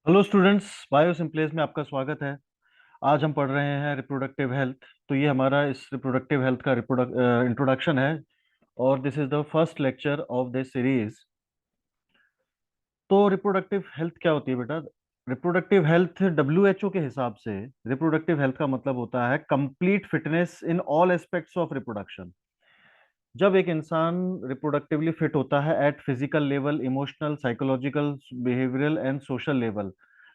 Hello students, bio सिंप्लेस में आपका स्वागत है। आज हम पढ़ रहे हैं रिप्रोडक्टिव हेल्थ। तो ये हमारा इस रिप्रोडक्टिव हेल्थ का इंट्रोडक्शन है और this is the first lecture of this series. तो रिप्रोडक्टिव हेल्थ क्या होती है बेटा? रिप्रोडक्टिव हेल्थ WHO के हिसाब से रिप्रोडक्टिव हेल्थ का मतलब होता है complete fitness in all aspects of reproduction. जब एक इंसान रिप्रोडक्टिवली फिट होता है eight physical level, emotional, psychological, behavioural and social level,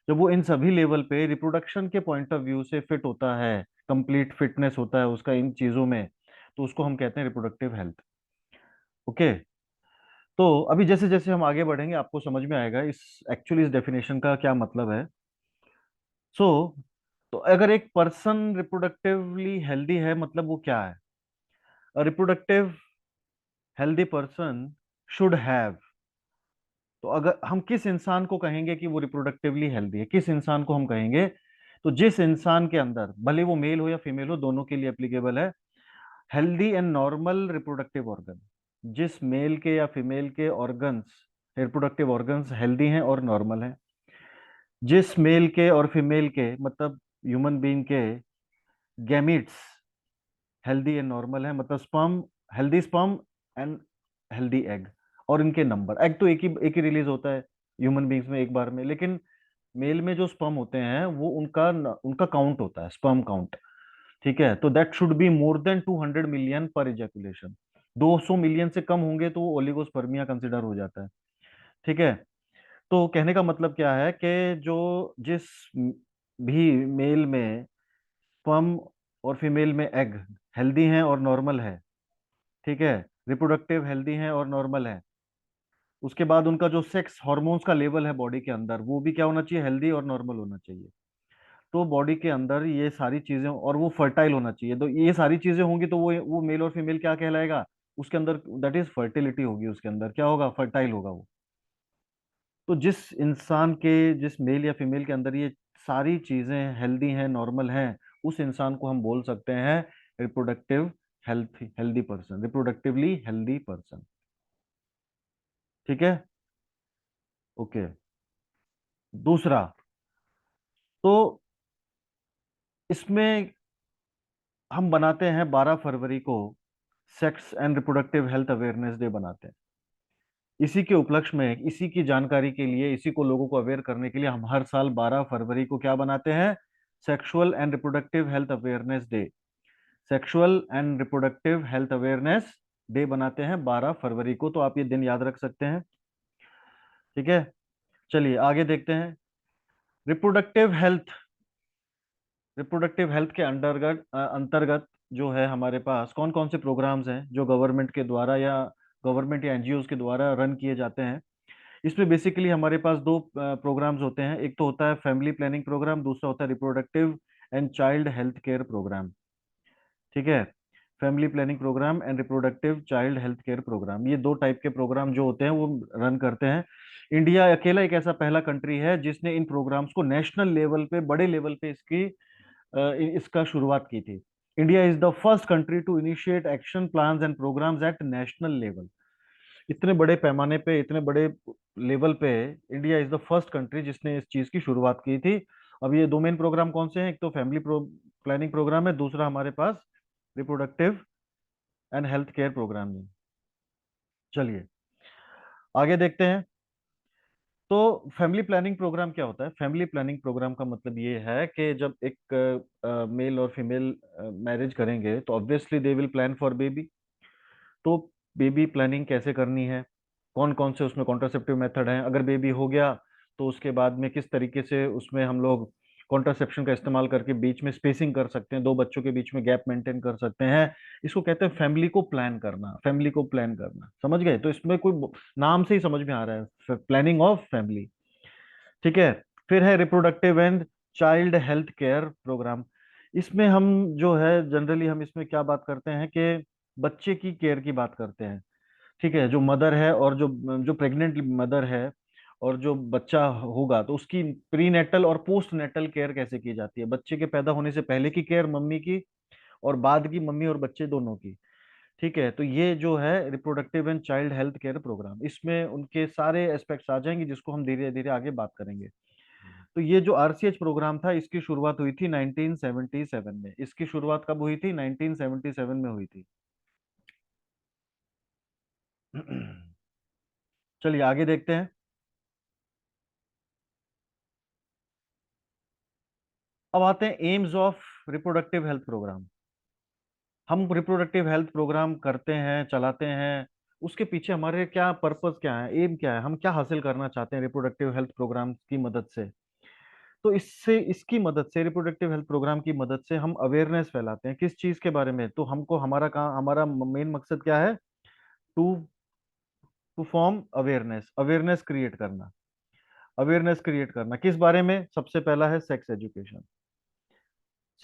जब वो इन सभी लेवल पे रिप्रोडक्शन के पॉइंट ऑफ व्यू से फिट होता है, कंप्लीट फिटनेस होता है उसका इन चीजों में, तो उसको हम कहते हैं रिप्रोडक्टिव हेल्थ। ओके। तो अभी जैसे जैसे हम आगे बढ़ेंगे आपको समझ में आएगा इस डेफिनेशन का क्या मतलब है। सो तो अगर एक पर्सन रिप्रोडक्टिवली हेल्दी है मतलब वो क्या है? Reproductive healthy person should have. तो अगर हम किस इंसान को कहेंगे कि वो रिप्रोडक्टिवली हेल्दी है, किस इंसान को हम कहेंगे? तो जिस इंसान के अंदर, भले वो मेल हो या फीमेल हो, दोनों के लिए एप्लीकेबल है, healthy and normal reproductive organ. जिस मेल के या फीमेल के ऑर्गन्स, रिप्रोडक्टिव ऑर्गन्स हेल्दी हैं और नॉर्मल हैं। जिस मेल के और फीमेल के मतलब ह्यूमन बीइंग के गैमीट्स हेल्दी एंड नॉर्मल है, मतलब sperm, healthy sperm and healthy egg. और इनके नंबर, एग तो एक ही रिलीज होता है ह्यूमन बींग्स में एक बार में, लेकिन मेल में जो स्पर्म होते हैं वो उनका उनका काउंट होता है, स्पर्म काउंट। ठीक है, तो that should be more than 200 million पर इजैकुलेशन। 200 मिलियन से कम होंगे तो वो ओलिगोस्पर्मिया कंसिडर हो जाता है। ठीक है। तो कहने का मतलब क्या है कि जो जिस भी मेल में स्पर्म और फीमेल में एग हेल्दी हैं और नॉर्मल है, ठीक है, रिप्रोडक्टिव हेल्दी हैं और नॉर्मल है, उसके बाद उनका जो सेक्स हार्मोन्स का लेवल है बॉडी के अंदर वो भी क्या होना चाहिए? हेल्दी और नॉर्मल होना चाहिए। तो बॉडी के अंदर ये सारी चीजें, और वो फर्टाइल होना चाहिए, तो ये सारी चीजें होंगी तो वो मेल और फीमेल क्या कहलाएगा उसके अंदर? दैट इज फर्टिलिटी होगी, उसके अंदर क्या होगा? फर्टाइल होगा वो। तो जिस इंसान के, जिस मेल या फीमेल के अंदर ये सारी चीजें हेल्दी हैं, नॉर्मल हैं, उस इंसान को हम बोल सकते हैं reproductive healthy person, reproductively healthy person. ठीक है। ओके। दूसरा, तो इसमें हम बनाते हैं 12 फरवरी को sex and reproductive health awareness day बनाते हैं। इसी के उपलक्ष्य में, इसी की जानकारी के लिए, इसी को लोगों को अवेयर करने के लिए हम हर साल 12 फरवरी को क्या बनाते हैं? Sexual and reproductive health awareness day. Sexual and reproductive health awareness day बनाते हैं 12 फरवरी को, तो आप ये दिन याद रख सकते हैं। ठीक है। चलिए आगे देखते हैं। रिप्रोडक्टिव हेल्थ, रिप्रोडक्टिव हेल्थ के अंतर्गत अंतर्गत जो है हमारे पास कौन कौन से प्रोग्राम्स हैं जो गवर्नमेंट के द्वारा या गवर्नमेंट या एनजीओज के द्वारा रन किए जाते हैं? इसमें बेसिकली हमारे पास दो प्रोग्राम्स होते हैं। एक तो होता है फैमिली प्लानिंग प्रोग्राम, दूसरा होता है reproductive and child health care program. ठीक है। Family planning program and reproductive child health care program, ये दो टाइप के प्रोग्राम जो होते हैं वो रन करते हैं। इंडिया अकेला एक ऐसा पहला कंट्री है जिसने इन प्रोग्राम्स को नेशनल लेवल पे, बड़े लेवल पे इसका शुरुआत की थी। India is the first country to initiate action plans and programs at national level. इतने बड़े पैमाने पे, इतने बड़े लेवल पे India is the first country जिसने इस चीज की शुरुआत की थी। अब ये दो मेन प्रोग्राम कौन से हैं? एक तो फैमिली प्लानिंग प्रोग्राम है, दूसरा हमारे पास reproductive and health care program है। चलिए आगे देखते हैं। तो फैमिली प्लानिंग प्रोग्राम क्या होता है? फैमिली प्लानिंग प्रोग्राम का मतलब ये है कि जब एक मेल और फीमेल मैरिज करेंगे तो obviously they will plan for baby. तो बेबी प्लानिंग कैसे करनी है, कौन कौन से उसमें कॉन्ट्रासेप्टिव मेथड हैं, अगर बेबी हो गया तो उसके बाद में किस तरीके से उसमें हम लोग कॉन्ट्रासेप्शन का इस्तेमाल करके बीच में स्पेसिंग कर सकते हैं, दो बच्चों के बीच में गैप मेंटेन कर सकते हैं। इसको कहते हैं फैमिली को प्लान करना, फैमिली को प्लान करना। समझ गए? तो इसमें कोई नाम से ही समझ में आ रहा है, प्लानिंग ऑफ फैमिली। ठीक है। फिर है reproductive and child health care program. इसमें हम जो है जनरली हम इसमें क्या बात करते हैं कि बच्चे की केयर की बात करते हैं। ठीक है, जो मदर है और जो जो प्रेग्नेंट मदर है और जो बच्चा होगा तो उसकी प्री नेटल और पोस्ट नेटल केयर कैसे की जाती है, बच्चे के पैदा होने से पहले की केयर मम्मी की और बाद की मम्मी और बच्चे दोनों की। ठीक है, तो ये जो है reproductive and child health care program, इसमें उनके सारे एस्पेक्ट्स आ जाएंगे जिसको हम धीरे धीरे आगे बात करेंगे। तो ये जो आरसीएच प्रोग्राम था इसकी शुरुआत हुई थी 1977 में। इसकी शुरुआत कब हुई थी? 1977 में हुई थी। चलिए आगे देखते हैं। अब आते हैं aims of reproductive health program. हम रिप्रोडक्टिव हेल्थ प्रोग्राम करते हैं, चलाते हैं, उसके पीछे हमारे क्या पर्पस, क्या है, एम क्या है, हम क्या हासिल करना चाहते हैं रिप्रोडक्टिव हेल्थ प्रोग्राम की मदद से। तो इससे, इसकी मदद से, रिप्रोडक्टिव हेल्थ प्रोग्राम की मदद से हम अवेयरनेस फैलाते हैं। किस चीज के बारे में? तो हमको, हमारा काम, हमारा मेन मकसद क्या है? To to form awareness, awareness create करना। अवेयरनेस क्रिएट करना किस बारे में? सबसे पहला है sex education.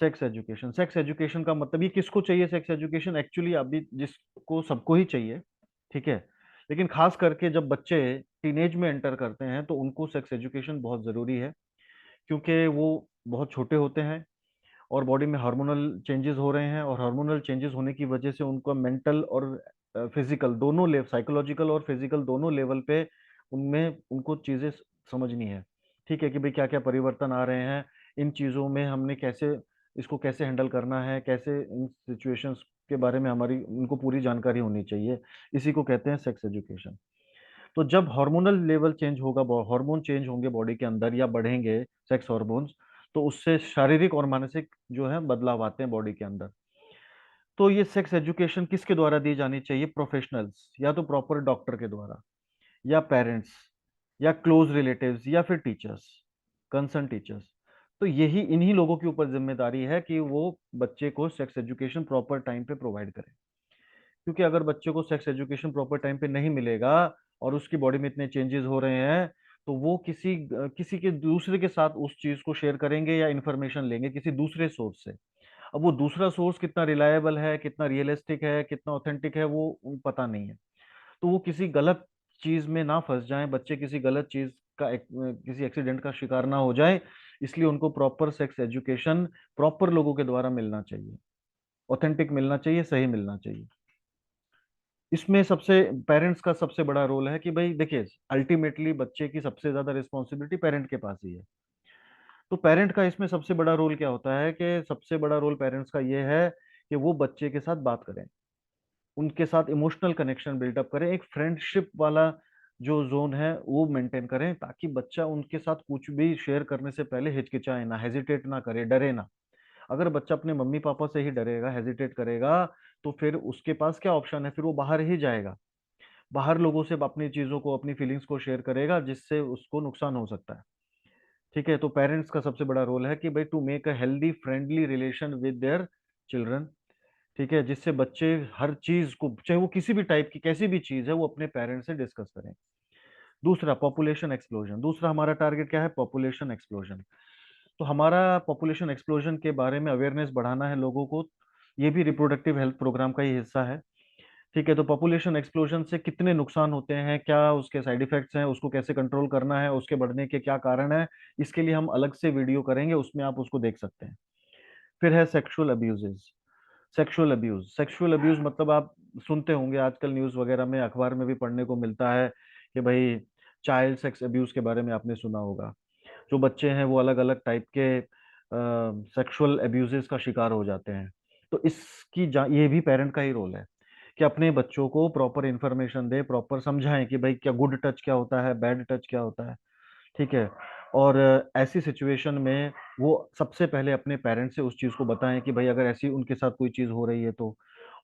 Sex education, sex education का मतलब, ये किसको चाहिए सेक्स एजुकेशन? एक्चुअली अभी जिसको, सबको ही चाहिए, ठीक है। लेकिन खास करके जब बच्चे टीनेज में एंटर करते हैं तो उनको सेक्स एजुकेशन बहुत जरूरी है, क्योंकि वो बहुत छोटे होते हैं और बॉडी में हार्मोनल चेंजेस हो रहे हैं, और हार्मोनल चेंजेस होने की वजह से उनको मेंटल और फिजिकल दोनों लेवल, साइकोलॉजिकल और फिजिकल दोनों लेवल पे उनमें उनको चीजें समझनी है। ठीक है, कि भाई क्या क्या परिवर्तन आ रहे हैं, इन चीजों में हमने कैसे, इसको कैसे हैंडल करना है, कैसे इन सिचुएशंस के बारे में हमारी उनको पूरी जानकारी होनी चाहिए। इसी को कहते हैं सेक्स एजुकेशन। तो जब हार्मोनल लेवल चेंज होगा, हार्मोन चेंज होंगे बॉडी के अंदर या बढ़ेंगे सेक्स हार्मोन्स, तो उससे शारीरिक और मानसिक जो है बदलाव आते हैं बॉडी के अंदर। तो ये सेक्स एजुकेशन किसके द्वारा दी जानी चाहिए? प्रोफेशनल्स, या तो प्रॉपर डॉक्टर के द्वारा, या पेरेंट्स, या क्लोज रिलेटिव्स, या फिर टीचर्स, कंसर्न टीचर्स। तो यही, इन्हीं लोगों के ऊपर जिम्मेदारी है कि वो बच्चे को सेक्स एजुकेशन प्रॉपर टाइम पे प्रोवाइड करें। क्योंकि अगर बच्चे को सेक्स एजुकेशन प्रॉपर टाइम पे नहीं मिलेगा और उसकी बॉडी में इतने चेंजेस हो रहे हैं, तो वो किसी के दूसरे के साथ उस चीज को शेयर करेंगे या इंफॉर्मेशन लेंगे किसी दूसरे सोर्स से। अब वो दूसरा सोर्स कितना रिलायबल है, कितना रियलिस्टिक है, कितना ऑथेंटिक है, वो पता नहीं है। तो वो किसी गलत चीज में ना फंस जाएं, बच्चे किसी गलत चीज का किसी एक्सीडेंट का शिकार ना हो जाए। इसलिए उनको प्रॉपर सेक्स एजुकेशन प्रॉपर लोगों के द्वारा मिलना चाहिए, ऑथेंटिक मिलना चाहिए, सही मिलना चाहिए। इसमें सबसे, पेरेंट्स का सबसे बड़ा रोल है कि भाई देखिए, अल्टीमेटली बच्चे की सबसे ज्यादा रिस्पॉन्सिबिलिटी पेरेंट के पास ही है। तो पेरेंट का इसमें सबसे बड़ा रोल क्या होता है? कि सबसे बड़ा रोल पेरेंट्स का ये है कि वो बच्चे के साथ बात करें, उनके साथ इमोशनल कनेक्शन बिल्डअप करें, एक फ्रेंडशिप वाला जो जोन है वो मेंटेन करें, ताकि बच्चा उनके साथ कुछ भी शेयर करने से पहले हिचकिचाए ना, हेजिटेट ना करे, डरे ना। अगर बच्चा अपने मम्मी पापा से ही डरेगा, हेजिटेट करेगा, तो फिर उसके पास क्या ऑप्शन है? फिर वो बाहर ही जाएगा, बाहर लोगों से अपनी चीजों को, अपनी फीलिंग्स को शेयर करेगा, जिससे उसको नुकसान हो सकता है। ठीक है, तो पेरेंट्स का सबसे बड़ा रोल है कि भाई to make a healthy friendly relation with their children. ठीक है, जिससे बच्चे हर चीज को, चाहे वो किसी भी टाइप की कैसी भी चीज है, वो अपने पेरेंट्स से डिस्कस करें। दूसरा, पॉपुलेशन एक्सप्लोजन। दूसरा हमारा टारगेट क्या है? Population explosion. तो हमारा पॉपुलेशन एक्सप्लोजन के बारे में अवेयरनेस बढ़ाना है लोगों को। ये भी रिप्रोडक्टिव हेल्थ प्रोग्राम का ही हिस्सा है। ठीक है, तो पॉपुलेशन एक्सप्लोजन से कितने नुकसान होते हैं, क्या उसके साइड इफेक्ट्स हैं, उसको कैसे कंट्रोल करना है, उसके बढ़ने के क्या कारण है, इसके लिए हम अलग से वीडियो करेंगे, उसमें आप उसको देख सकते हैं। फिर है sexual abuses. Sexual abuse, sexual abuse मतलब आप सुनते होंगे आजकल न्यूज वगैरह में, अखबार में भी पढ़ने को मिलता है कि भाई चाइल्ड सेक्स अब्यूज के बारे में आपने सुना होगा। जो बच्चे हैं वो अलग अलग टाइप के सेक्सुअल अब्यूजेस का शिकार हो जाते हैं। तो ये भी पेरेंट का ही रोल है कि अपने बच्चों को प्रॉपर इंफॉर्मेशन दे, प्रॉपर समझाएं कि भाई क्या गुड टच क्या होता है, बैड टच क्या होता है। ठीक है, और ऐसी सिचुएशन में वो सबसे पहले अपने पेरेंट्स से उस चीज को बताएं कि भाई अगर ऐसी उनके साथ कोई चीज हो रही है तो,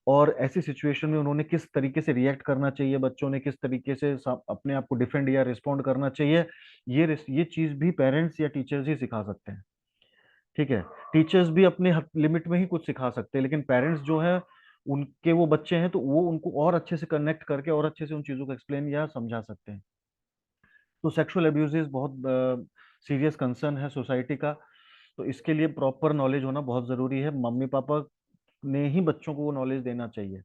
और ऐसी सिचुएशन में उन्होंने किस तरीके से रिएक्ट करना चाहिए, बच्चों ने किस तरीके से अपने आप को डिफेंड या रिस्पॉन्ड करना चाहिए। ये चीज भी पेरेंट्स या टीचर्स ही सिखा सकते हैं। ठीक है, टीचर्स भी अपने लिमिट में ही कुछ सिखा सकते हैं, लेकिन पेरेंट्स जो है, उनके वो बच्चे हैं तो वो उनको और अच्छे से कनेक्ट करके और अच्छे से उन चीजों को एक्सप्लेन या समझा सकते हैं। तो सेक्सुअल अब्यूजेस बहुत सीरियस कंसर्न है सोसाइटी का। तो इसके लिए प्रॉपर नॉलेज होना बहुत जरूरी है। मम्मी पापा ने ही बच्चों को वो नॉलेज देना चाहिए।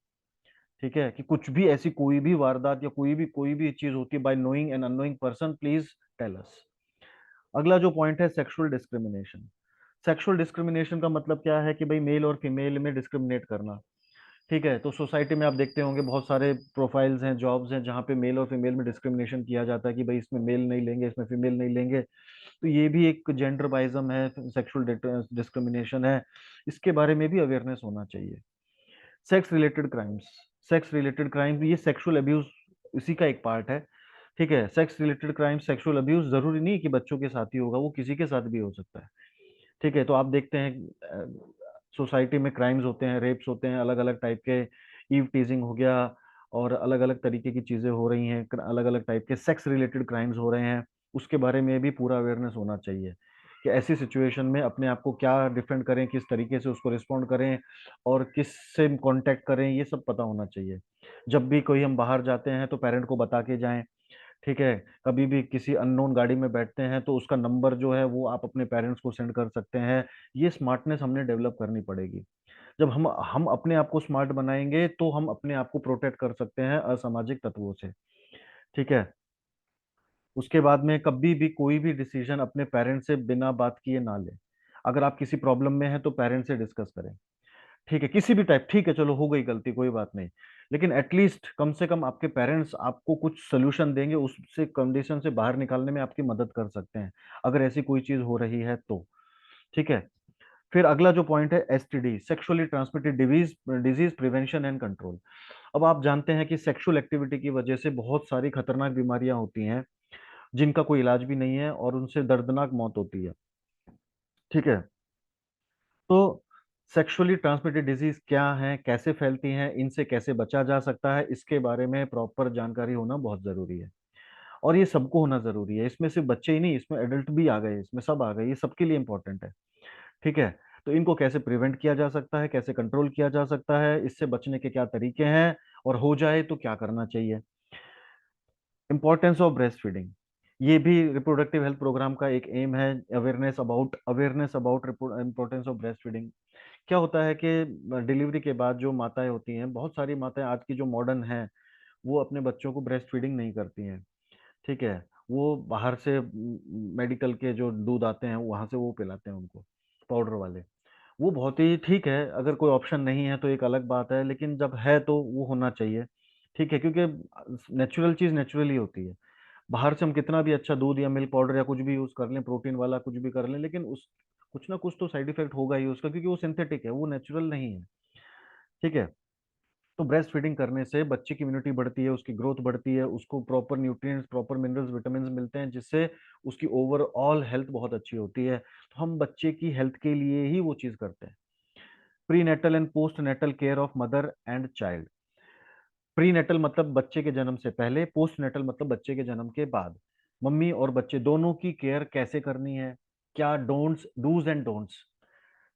ठीक है, कि कुछ भी ऐसी कोई भी वारदात या कोई भी चीज होती है, by knowing an unknowing person, please tell us. अगला जो पॉइंट है, सेक्सुअल डिस्क्रिमिनेशन। सेक्सुअल डिस्क्रिमिनेशन का मतलब क्या है? कि भाई मेल और फीमेल में डिस्क्रिमिनेट करना। ठीक है, तो सोसाइटी में आप देखते होंगे बहुत सारे प्रोफाइल्स हैं, जॉब्स हैं, जहाँ पे मेल और फीमेल में डिस्क्रिमिनेशन किया जाता है कि भाई इसमें मेल नहीं लेंगे, इसमें फीमेल नहीं लेंगे। तो ये भी एक जेंडर बाइज्म है, सेक्सुअल डिस्क्रिमिनेशन है। इसके बारे में भी अवेयरनेस होना चाहिए। Sex related crimes, sex related crime ये सेक्सुअल अब्यूज इसी का एक पार्ट है। ठीक है, sex related crime, sexual abuse जरूरी नहीं कि बच्चों के साथ ही होगा, वो किसी के साथ भी हो सकता है। ठीक है, तो आप देखते हैं सोसाइटी में क्राइम्स होते हैं, रेप्स होते हैं, अलग अलग टाइप के, ईव टीजिंग हो गया, और अलग अलग तरीके की चीजें हो रही हैं, अलग अलग टाइप के सेक्स रिलेटेड क्राइम्स हो रहे हैं। उसके बारे में भी पूरा अवेयरनेस होना चाहिए कि ऐसी सिचुएशन में अपने आप को क्या डिफेंड करें, किस तरीके से उसको रिस्पॉन्ड करें, और किस से कांटेक्ट करें, ये सब पता होना चाहिए। जब भी कोई हम बाहर जाते हैं तो पेरेंट को बता के जाएं। ठीक है, कभी भी किसी अननोन गाड़ी में बैठते हैं तो उसका नंबर जो है वो आप अपने पेरेंट्स को सेंड कर सकते हैं। ये स्मार्टनेस हमने डेवलप करनी पड़ेगी। जब हम अपने आप को स्मार्ट बनाएंगे तो हम अपने आप को प्रोटेक्ट कर सकते हैं असामाजिक तत्वों से। ठीक है, उसके बाद में कभी भी कोई भी डिसीजन अपने पेरेंट्स से बिना बात किए ना ले। अगर आप किसी प्रॉब्लम में हैं तो पेरेंट्स से डिस्कस करें। ठीक है, किसी भी टाइप, ठीक है चलो हो गई गलती, कोई बात नहीं, लेकिन एटलीस्ट कम से कम आपके पेरेंट्स आपको कुछ सोल्यूशन देंगे, उससे कंडीशन से बाहर निकालने में आपकी मदद कर सकते हैं, अगर ऐसी कोई चीज हो रही है तो। ठीक है, फिर अगला जो पॉइंट है STD, sexually transmitted disease, disease prevention and control. अब आप जानते हैं कि सेक्सुअल एक्टिविटी की वजह से बहुत सारी खतरनाक बीमारियां होती हैं जिनका कोई इलाज भी नहीं है, और उनसे दर्दनाक मौत होती है। ठीक है, तो सेक्सुअली ट्रांसमिटेड डिजीज क्या है, कैसे फैलती हैं, इनसे कैसे बचा जा सकता है, इसके बारे में प्रॉपर जानकारी होना बहुत जरूरी है। और ये सबको होना जरूरी है, इसमें सिर्फ बच्चे ही नहीं, इसमें एडल्ट भी आ गए, इसमें सब आ गए, ये सबके लिए इंपॉर्टेंट है। ठीक है, तो इनको कैसे प्रिवेंट किया जा सकता है, कैसे कंट्रोल किया जा सकता है, इससे बचने के क्या तरीके हैं, और हो जाए तो क्या करना चाहिए। इंपॉर्टेंस ऑफ ब्रेस्ट फीडिंग, ये भी रिप्रोडक्टिव हेल्थ प्रोग्राम का एक एम है। Awareness about importance of breast feeding. क्या होता है कि डिलीवरी के बाद जो माताएं होती हैं, बहुत सारी माताएं आज की जो मॉडर्न हैं, वो अपने बच्चों को ब्रेस्ट फीडिंग नहीं करती हैं। ठीक है, वो बाहर से मेडिकल के जो दूध आते हैं वहां से वो पिलाते हैं उनको, पाउडर वाले। वो बहुत ही ठीक है, अगर कोई ऑप्शन नहीं है तो एक अलग बात है, लेकिन जब है तो वो होना चाहिए। ठीक है, क्योंकि नेचुरल चीज नेचुरली होती है। बाहर से हम कितना भी अच्छा दूध या मिल्क पाउडर या कुछ भी यूज कर लें, प्रोटीन वाला कुछ भी कर लें, लेकिन उस कुछ ना कुछ तो साइड इफेक्ट होगा ही उसका, क्योंकि वो सिंथेटिक है, वो नेचुरल नहीं है। ठीक है, तो ब्रेस्ट फीडिंग करने से बच्चे की इम्यूनिटी बढ़ती है, उसकी ग्रोथ बढ़ती है, उसको proper nutrients, proper minerals, vitamin मिलते हैं, जिससे उसकी ओवरऑल हेल्थ बहुत अच्छी होती है। तो हम बच्चे की हेल्थ के लिए ही वो चीज करते हैं। Prenatal and postnatal care of mother and child. Prenatal मतलब बच्चे के जन्म से पहले, पोस्ट नेटल मतलब बच्चे के जन्म के बाद। मम्मी और बच्चे दोनों की केयर कैसे करनी है, क्या डोंट्स, डूज एंड डोंट्स।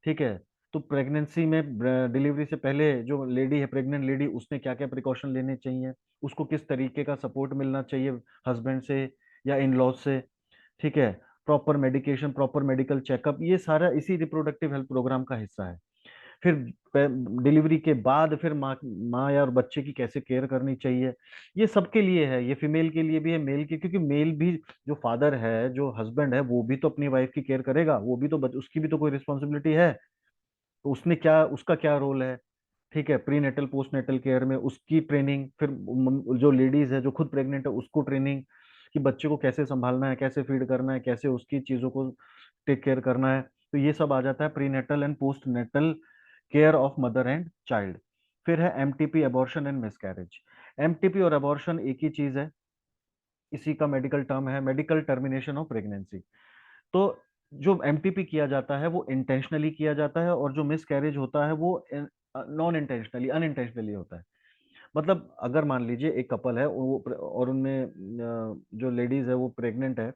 ठीक है, तो प्रेगनेंसी में, डिलीवरी से पहले जो लेडी है, प्रेग्नेंट लेडी, उसने क्या क्या प्रिकॉशन लेने चाहिए, उसको किस तरीके का सपोर्ट मिलना चाहिए हस्बैंड से या इन लॉज से। ठीक है, proper medication, proper medical checkup, ये सारा इसी रिप्रोडक्टिव हेल्थ प्रोग्राम का हिस्सा है। फिर डिलीवरी के बाद फिर माँ माँ या और बच्चे की कैसे केयर करनी चाहिए, ये सबके लिए है, ये फीमेल के लिए भी है, मेल के, क्योंकि मेल भी, जो फादर है, जो हस्बैंड है, वो भी तो अपनी वाइफ की केयर करेगा, वो भी तो उसकी भी तो कोई रिस्पॉन्सिबिलिटी है। तो उसने क्या, उसका क्या रोल है। ठीक है, prenatal postnatal care में उसकी ट्रेनिंग, फिर जो लेडीज है जो खुद प्रेग्नेंट है उसको ट्रेनिंग, कि बच्चे को कैसे संभालना है, कैसे फीड करना है, कैसे उसकी चीजों को टेक केयर करना है। तो ये सब आ जाता है prenatal and postnatal care of mother and child. फिर है MTP, abortion and miscarriage. MTP और अबॉर्शन एक ही चीज है, इसी का मेडिकल टर्म है मेडिकल टर्मिनेशन ऑफ प्रेगनेंसी। तो जो एमटीपी किया जाता है वो इंटेंशनली किया जाता है, और जो मिसकैरेज होता है वो नॉन इंटेंशनली, अनइंटेंशनली होता है। मतलब अगर मान लीजिए एक कपल है, वो और उनमें जो लेडीज है वो प्रेग्नेंट है,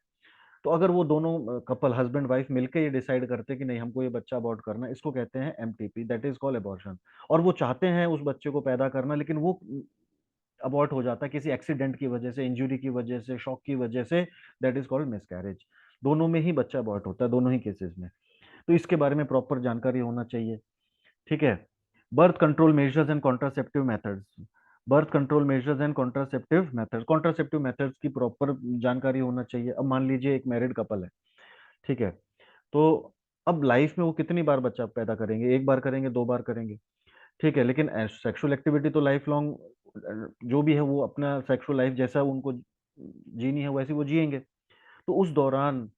तो अगर वो दोनों कपल, हस्बैंड वाइफ, मिलकर ये डिसाइड करते हैं कि नहीं हमको ये बच्चा अबॉर्ट करना है, इसको कहते हैं MTP, that is called abortion. और वो चाहते हैं उस बच्चे को पैदा करना, लेकिन वो अबॉर्ट हो जाता है किसी एक्सीडेंट की वजह से, इंजुरी की वजह से, शॉक की वजह से, दैट इज कॉल्ड मिसकैरेज। दोनों में ही बच्चा अबॉर्ट होता है, दोनों ही केसेस में। तो इसके बारे में प्रॉपर जानकारी होना चाहिए। ठीक है, birth control measures and contraceptive methods. Birth control measures and contraceptive methods की प्रॉपर जानकारी होना चाहिए। अब मान लीजिए एक मैरिड कपल है। ठीक है, तो अब लाइफ में वो कितनी बार बच्चा पैदा करेंगे, एक बार करेंगे, दो बार करेंगे। ठीक है, लेकिन सेक्सुअल एक्टिविटी तो लाइफ लॉन्ग जो भी है वो अपना सेक्सुअल लाइफ जैसा उनको जीनी है वैसे वो जिएंगे। तो उस दौरान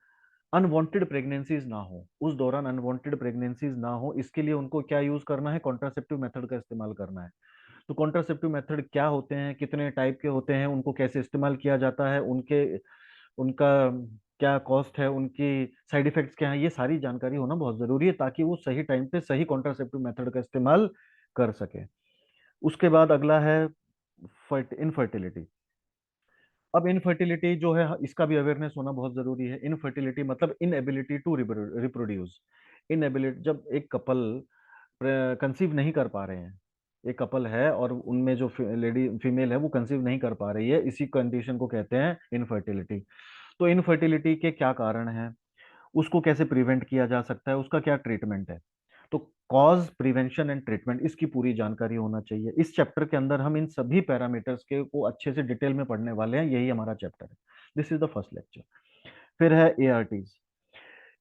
अनवांटेड प्रेगनेंसीज ना हो, उस दौरान अनवांटेड प्रेगनेंसीज ना हो, इसके लिए उनको क्या यूज करना है, कॉन्ट्रासेप्टिव मेथड का इस्तेमाल करना है। तो कॉन्ट्रासेप्टिव मेथड क्या होते हैं, कितने टाइप के होते हैं, उनको कैसे इस्तेमाल किया जाता है, उनके उनका क्या कॉस्ट है, उनकी साइड इफेक्ट्स क्या है, ये सारी जानकारी होना बहुत जरूरी है ताकि वो सही टाइम पे सही कॉन्ट्रासेप्टिव मेथड का इस्तेमाल कर सके। उसके बाद अगला है इनफर्टिलिटी। अब इनफर्टिलिटी जो है इसका भी अवेयरनेस होना बहुत जरूरी है। इनफर्टिलिटी मतलब इनएबिलिटी टू रिप्रोड्यूस। इनएबिलिटी, जब एक कपल कंसीव नहीं कर पा रहे हैं, एक कपल है और उनमें जो लेडी फीमेल है वो कंसीव नहीं कर पा रही है, इसी कंडीशन को कहते हैं इनफर्टिलिटी। तो इनफर्टिलिटी के क्या कारण हैं, उसको कैसे प्रिवेंट किया जा सकता है, उसका क्या ट्रीटमेंट है। तो कॉज, प्रिवेंशन एंड ट्रीटमेंट, इसकी पूरी जानकारी होना चाहिए। इस चैप्टर के अंदर हम इन सभी पैरामीटर्स के को अच्छे से डिटेल में पढ़ने वाले हैं, यही हमारा चैप्टर है। This is the first lecture. फिर है एआरटीज।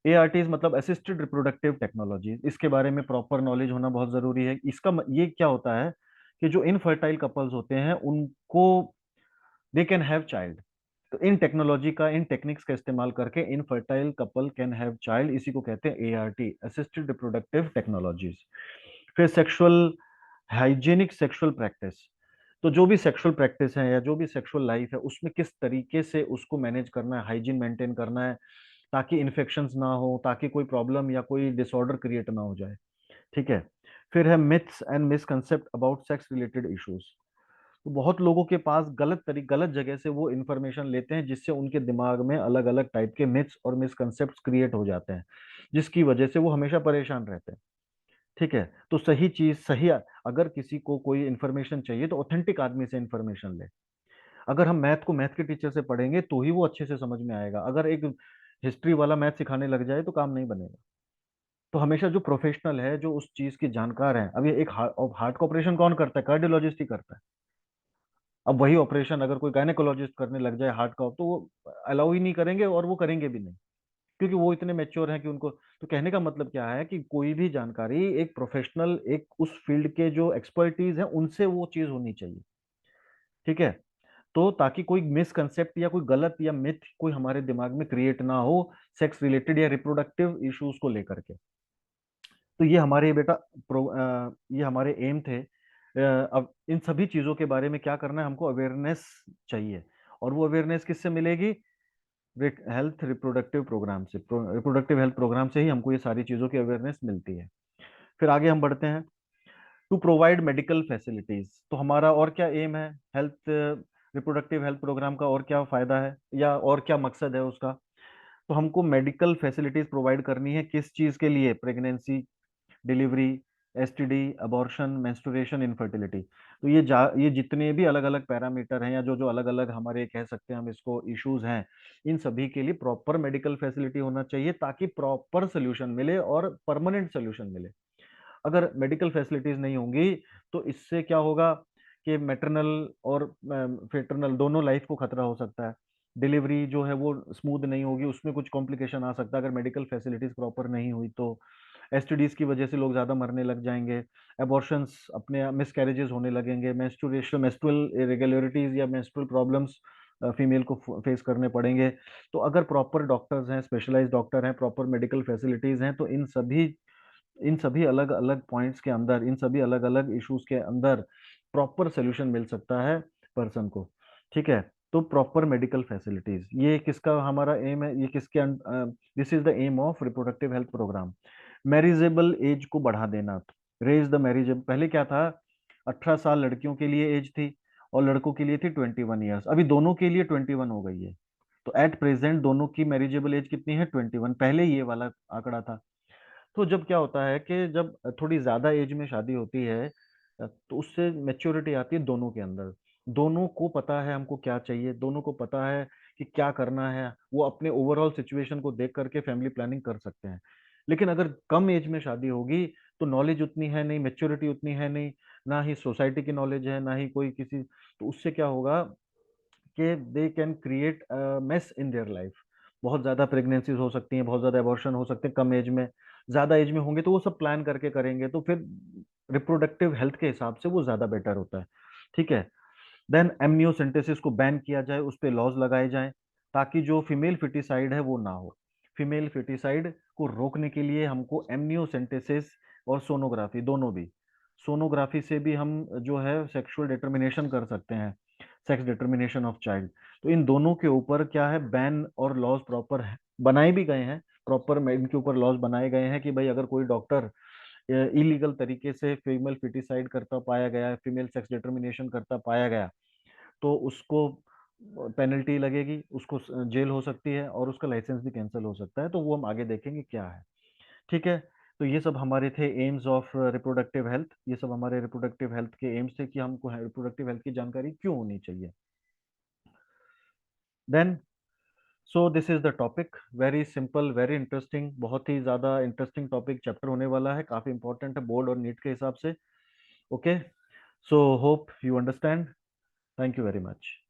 एआरटीज मतलब असिस्टेड रिप्रोडक्टिव टेक्नोलॉजी, इसके बारे में प्रॉपर नॉलेज होना बहुत जरूरी है। इसका ये क्या होता है कि जो इनफर्टाइल कपल्स होते हैं उनको दे कैन हैव चाइल्ड। तो इन टेक्नोलॉजी का, इन टेक्निक्स का इस्तेमाल करके infertile couple can have child, इसी को कहते हैं एआरटी, असिस्टेड रिप्रोडक्टिव टेक्नोलॉजीज। फिर सेक्सुअल हाइजीनिक सेक्सुअल प्रैक्टिस। तो जो भी सेक्सुअल प्रैक्टिस है या जो भी सेक्सुअल लाइफ है उसमें किस तरीके से उसको मैनेज करना है, हाइजीन मेंटेन करना है ताकि इन्फेक्शंस ना हो, ताकि कोई प्रॉब्लम या कोई डिसऑर्डर क्रिएट ना हो जाए। ठीक है। फिर है myths and misconcept about sex related issues. तो बहुत लोगों के पास गलत जगह से वो इंफॉर्मेशन लेते हैं जिससे उनके दिमाग में अलग अलग टाइप के मिथ्स और मिसकंसेप्ट क्रिएट हो जाते हैं, जिसकी वजह से वो हमेशा परेशान रहते हैं। ठीक है। तो सही चीज सही, अगर किसी को कोई इन्फॉर्मेशन चाहिए तो ऑथेंटिक आदमी से इन्फॉर्मेशन ले। अगर हम मैथ को मैथ के टीचर से पढ़ेंगे तो ही वो अच्छे से समझ में आएगा, अगर एक हिस्ट्री वाला मैथ सिखाने लग जाए तो काम नहीं बनेगा। तो हमेशा जो प्रोफेशनल है, जो उस चीज की जानकार है, अब ये एक हार्ट का ऑपरेशन कौन करता है, कार्डियोलॉजिस्ट ही करता है। अब वही ऑपरेशन अगर कोई गायनेकोलॉजिस्ट करने लग जाए हार्ट का, तो वो अलाउ ही नहीं करेंगे और वो करेंगे भी नहीं, क्योंकि वो इतने मेच्योर हैं कि उनको। तो कहने का मतलब क्या है कि कोई भी जानकारी एक प्रोफेशनल, एक उस फील्ड के जो एक्सपर्टीज है उनसे वो चीज होनी चाहिए। ठीक है। तो ताकि कोई मिसकंसेप्ट या कोई गलत या मिथ कोई हमारे दिमाग में क्रिएट ना हो सेक्स रिलेटेड या रिप्रोडक्टिव इश्यूज को लेकर के। तो ये हमारे बेटा ये हमारे एम थे। अब इन सभी चीजों के बारे में क्या करना है, हमको अवेयरनेस चाहिए। और वो अवेयरनेस किससे मिलेगी, हेल्थ रिप्रोडक्टिव प्रोग्राम से, रिप्रोडक्टिव हेल्थ प्रोग्राम से ही हमको ये सारी चीजों की अवेयरनेस मिलती है। फिर आगे हम बढ़ते हैं। टू प्रोवाइड मेडिकल फैसिलिटीज, तो हमारा और क्या एम है हेल्थ रिप्रोडक्टिव हेल्थ प्रोग्राम का, और क्या फायदा है या और क्या मकसद है उसका। तो हमको मेडिकल फैसिलिटीज प्रोवाइड करनी है, किस चीज के लिए, pregnancy, delivery, STD, abortion, menstruation, infertility. तो ये जितने भी अलग अलग पैरामीटर हैं या जो जो अलग अलग हमारे कह सकते हैं हम इसको इश्यूज हैं, इन सभी के लिए प्रॉपर मेडिकल फैसिलिटी होना चाहिए ताकि प्रॉपर सोल्यूशन मिले और परमानेंट सोल्यूशन मिले। अगर मेडिकल फैसिलिटीज नहीं होंगी तो इससे क्या होगा कि मैटरनल और फेटरनल दोनों लाइफ को खतरा हो सकता है। डिलीवरी जो है वो स्मूथ नहीं होगी, उसमें कुछ कॉम्प्लिकेशन आ सकता है अगर मेडिकल फैसिलिटीज प्रॉपर नहीं हुई तो। एसटीडीज की वजह से लोग ज्यादा मरने लग जाएंगे, एबॉर्शंस अपने मिसकैरेजेस होने लगेंगे, मेंस्ट्रुअल इरेगुलरिटीज या मेंस्ट्रुअल प्रॉब्लम्स फीमेल को फेस करने पड़ेंगे। तो अगर प्रॉपर डॉक्टर्स हैं, स्पेशलाइज्ड डॉक्टर हैं, प्रॉपर मेडिकल फैसिलिटीज हैं, तो इन सभी अलग अलग पॉइंट्स के अंदर, इन सभी अलग अलग इश्यूज के अंदर प्रॉपर सोल्यूशन मिल सकता है पर्सन को। ठीक है। तो प्रॉपर मेडिकल फैसिलिटीज, ये किसका हमारा एम है, ये किसके, this is the aim of reproductive health program. Marriageable age को बढ़ा देना, रेज द मैरिज। पहले क्या था, 18 साल लड़कियों के लिए एज थी और लड़कों के लिए थी 21 ईयर्स, अभी दोनों के लिए 21 हो गई है। तो एट प्रेजेंट दोनों की मैरिजेबल एज कितनी है, 21, पहले ये वाला आंकड़ा था। तो जब क्या होता है कि जब थोड़ी ज्यादा एज में शादी होती है तो उससे मेच्योरिटी आती है दोनों के अंदर। दोनों को पता है हमको क्या चाहिए, दोनों को पता है कि क्या करना है, वो अपने ओवरऑल सिचुएशन को देख करके फैमिली प्लानिंग कर सकते हैं। लेकिन अगर कम एज में शादी होगी तो नॉलेज उतनी है नहीं, मेच्योरिटी उतनी है नहीं, ना ही सोसाइटी की नॉलेज है, ना ही कोई किसी। तो उससे क्या होगा कि they can create mess in their life. बहुत ज्यादा प्रेगनेंसीज हो सकती हैं, बहुत ज्यादा एबॉर्शन हो सकते हैं कम एज में। ज्यादा एज में होंगे तो वो सब प्लान करके करेंगे तो फिर रिप्रोडक्टिव हेल्थ के हिसाब से वो ज्यादा बेटर होता है। ठीक है। देन एमनियोसेंटेसिस को बैन किया जाए, उस पर लॉज लगाए जाएं, ताकि जो फीमेल फिटिसाइड है वो ना हो। फीमेल फिटिसाइड को रोकने के लिए हमको एमनियोसेंटेसिस और सोनोग्राफी दोनों भी, सोनोग्राफी से भी हम जो है सेक्सुअल डिटर्मिनेशन कर सकते हैं, सेक्स डिटर्मिनेशन ऑफ चाइल्ड। तो इन दोनों के ऊपर क्या है, बैन और लॉज प्रॉपर बनाए भी गए हैं, प्रॉपर इनके ऊपर लॉज बनाए गए हैं कि भाई अगर कोई डॉक्टर इलीगल तरीके से फीमेल फिटिसाइड करता पाया गया, फीमेल सेक्स डिटर्मिनेशन करता पाया गया, तो उसको पेनल्टी लगेगी, उसको जेल हो सकती है और उसका लाइसेंस भी कैंसिल हो सकता है। तो वो हम आगे देखेंगे क्या है। ठीक है। तो ये सब हमारे थे एम्स ऑफ रिप्रोडक्टिव हेल्थ, ये सब हमारे रिप्रोडक्टिव हेल्थ के एम्स थे कि हमको रिप्रोडक्टिव हेल्थ की जानकारी क्यों होनी चाहिए। Then so this is the topic, very simple very interesting, बहुत ही ज्यादा इंटरेस्टिंग टॉपिक चैप्टर होने वाला है, काफी इंपॉर्टेंट है बोर्ड और नीट के हिसाब से। Okay, so hope you understand. Thank you very much.